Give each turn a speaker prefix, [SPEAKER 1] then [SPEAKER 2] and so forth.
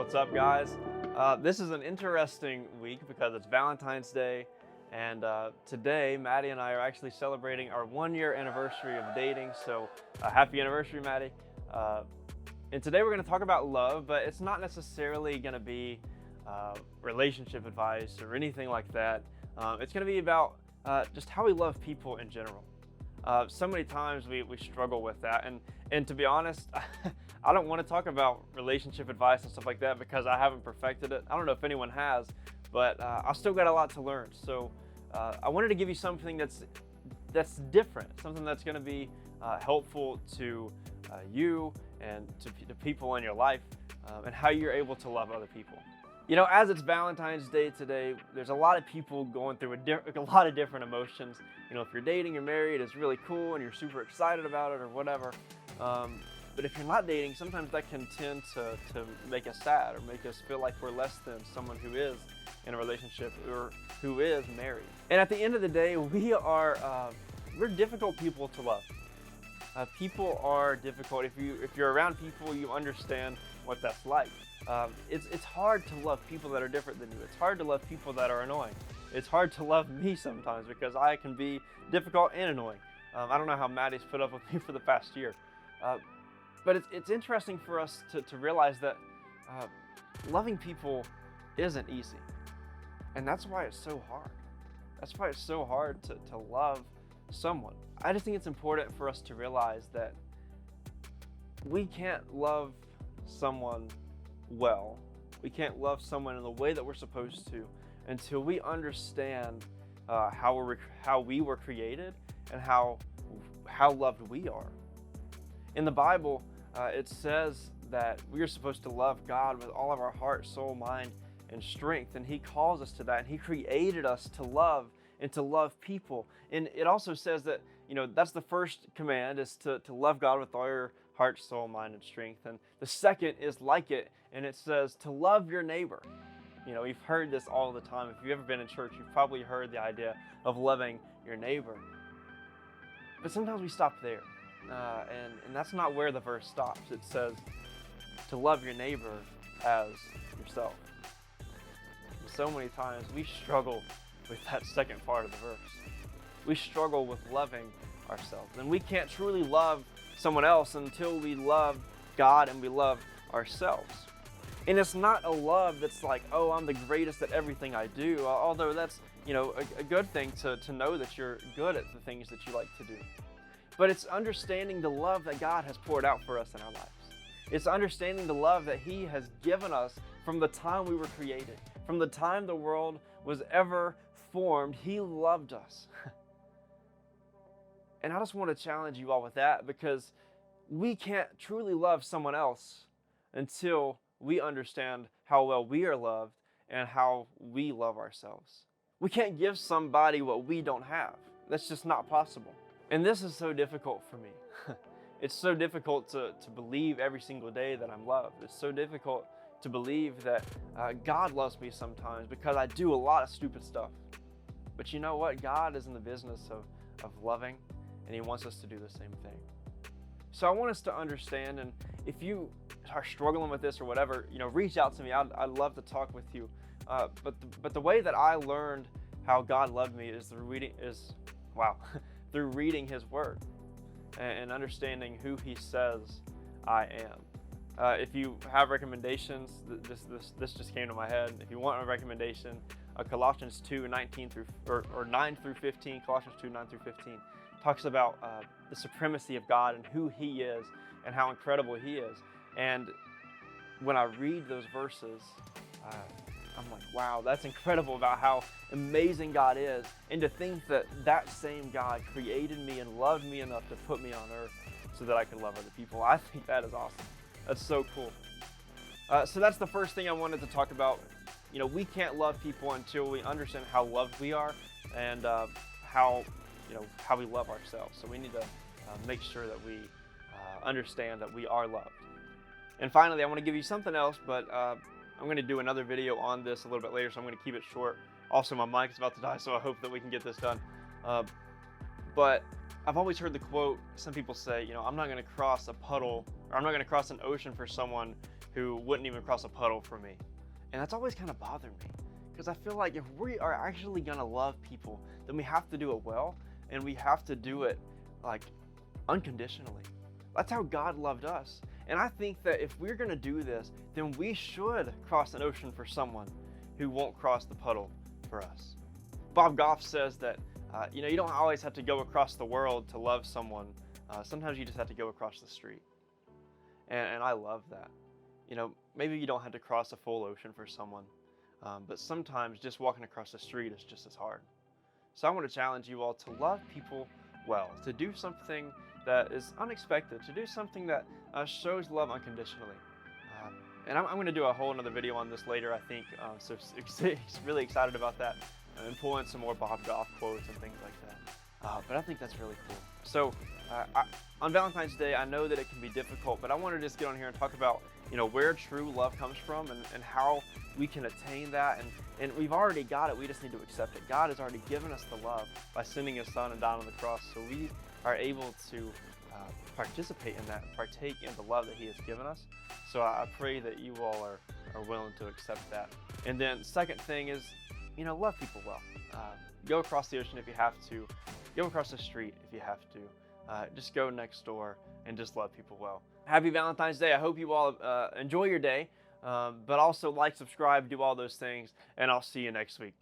[SPEAKER 1] What's up, guys? This is an interesting week because it's Valentine's Day, and today Maddie and I are actually celebrating our 1-year anniversary of dating. So happy anniversary, Maddie. And today we're going to talk about love, but it's not necessarily going to be relationship advice or anything like that. It's going to be about just how we love people in general. So many times we struggle with that, and to be honest, I don't want to talk about relationship advice and stuff like that because I haven't perfected it. I don't know if anyone has, but I still got a lot to learn. So I wanted to give you something that's different, something that's going to be helpful to you and to people in your life, and how you're able to love other people. You know, as it's Valentine's Day today, there's a lot of people going through a lot of different emotions. You know, if you're dating, you're married, it's really cool and you're super excited about it or whatever. But if you're not dating, sometimes that can tend to make us sad or make us feel like we're less than someone who is in a relationship or who is married. And at the end of the day, we're difficult people to love. People are difficult. If you're around people, you understand what that's like. It's hard to love people that are different than you. It's hard to love people that are annoying. It's hard to love me sometimes because I can be difficult and annoying. I don't know how Maddie's put up with me for the past year. But it's interesting for us to realize that loving people isn't easy. And that's why it's so hard. That's why it's so hard to love someone. I just think it's important for us to realize that we can't love someone well. We can't love someone in the way that we're supposed to until we understand how we were created and how loved we are. In the Bible, it says that we are supposed to love God with all of our heart, soul, mind, and strength. And He calls us to that. And He created us to love and to love people. And it also says that, you know, that's the first command, is to love God with all your heart, soul, mind, and strength. And the second is like it, and it says to love your neighbor. You know, you've heard this all the time. If you've ever been in church, you've probably heard the idea of loving your neighbor. But sometimes we stop there. And that's not where the verse stops. It says to love your neighbor as yourself. And so many times we struggle with that second part of the verse. We struggle with loving ourselves. And we can't truly love someone else until we love God and we love ourselves. And it's not a love that's like, oh, I'm the greatest at everything I do, although that's, you know, a good thing to know that you're good at the things that you like to do. But it's understanding the love that God has poured out for us in our lives. It's understanding the love that He has given us from the time we were created. From the time the world was ever formed, He loved us. And I just want to challenge you all with that, because we can't truly love someone else until we understand how well we are loved and how we love ourselves. We can't give somebody what we don't have. That's just not possible. And this is so difficult for me. It's so difficult to believe every single day that I'm loved. It's so difficult to believe that God loves me sometimes because I do a lot of stupid stuff. But you know what? God is in the business of loving, and He wants us to do the same thing. So I want us to understand, and if you are struggling with this or whatever, you know, reach out to me. I'd love to talk with you. But the way that I learned how God loved me is through reading His Word and understanding who He says I am. If you have recommendations, this just came to my head. If you want a recommendation, Colossians 2, 9 through 15, Colossians 2, 9 through 15, talks about the supremacy of God and who He is and how incredible He is. And when I read those verses, I'm like, wow, that's incredible about how amazing God is. And to think that that same God created me and loved me enough to put me on earth so that I could love other people. I think that is awesome. That's so cool. So that's the first thing I wanted to talk about. You know, we can't love people until we understand how loved we are and how we love ourselves. So we need to make sure that we understand that we are loved. And finally, I want to give you something else, but I'm going to do another video on this a little bit later, so I'm going to keep it short. Also, my mic is about to die, so I hope that we can get this done. But I've always heard the quote, some people say, you know, I'm not going to cross a puddle, or I'm not going to cross an ocean for someone who wouldn't even cross a puddle for me. And that's always kind of bothered me, because I feel like if we are actually gonna love people, then we have to do it well, and we have to do it like unconditionally. That's how God loved us. And I think that if we're gonna do this, then we should cross an ocean for someone who won't cross the puddle for us. Bob Goff says that you don't always have to go across the world to love someone. Sometimes you just have to go across the street. And I love that. Maybe you don't have to cross a full ocean for someone, but sometimes just walking across the street is just as hard. So I want to challenge you all to love people well, to do something that is unexpected, to do something that shows love unconditionally. And I'm going to do a whole another video on this later, I think, so really excited about that, and pull in some more Bob Goff quotes and things like that. But I think that's really cool. So on Valentine's Day, I know that it can be difficult, but I want to just get on here and talk about where true love comes from, and how we can attain that. And we've already got it, we just need to accept it. God has already given us the love by sending His Son and dying on the cross, so we are able to participate in that, partake in the love that He has given us. So I pray that you all are willing to accept that. And then second thing is, love people well. Go across the ocean if you have to. Go across the street if you have to. Just go next door and just love people well. Happy Valentine's Day. I hope you all enjoy your day, but also like, subscribe, do all those things, and I'll see you next week.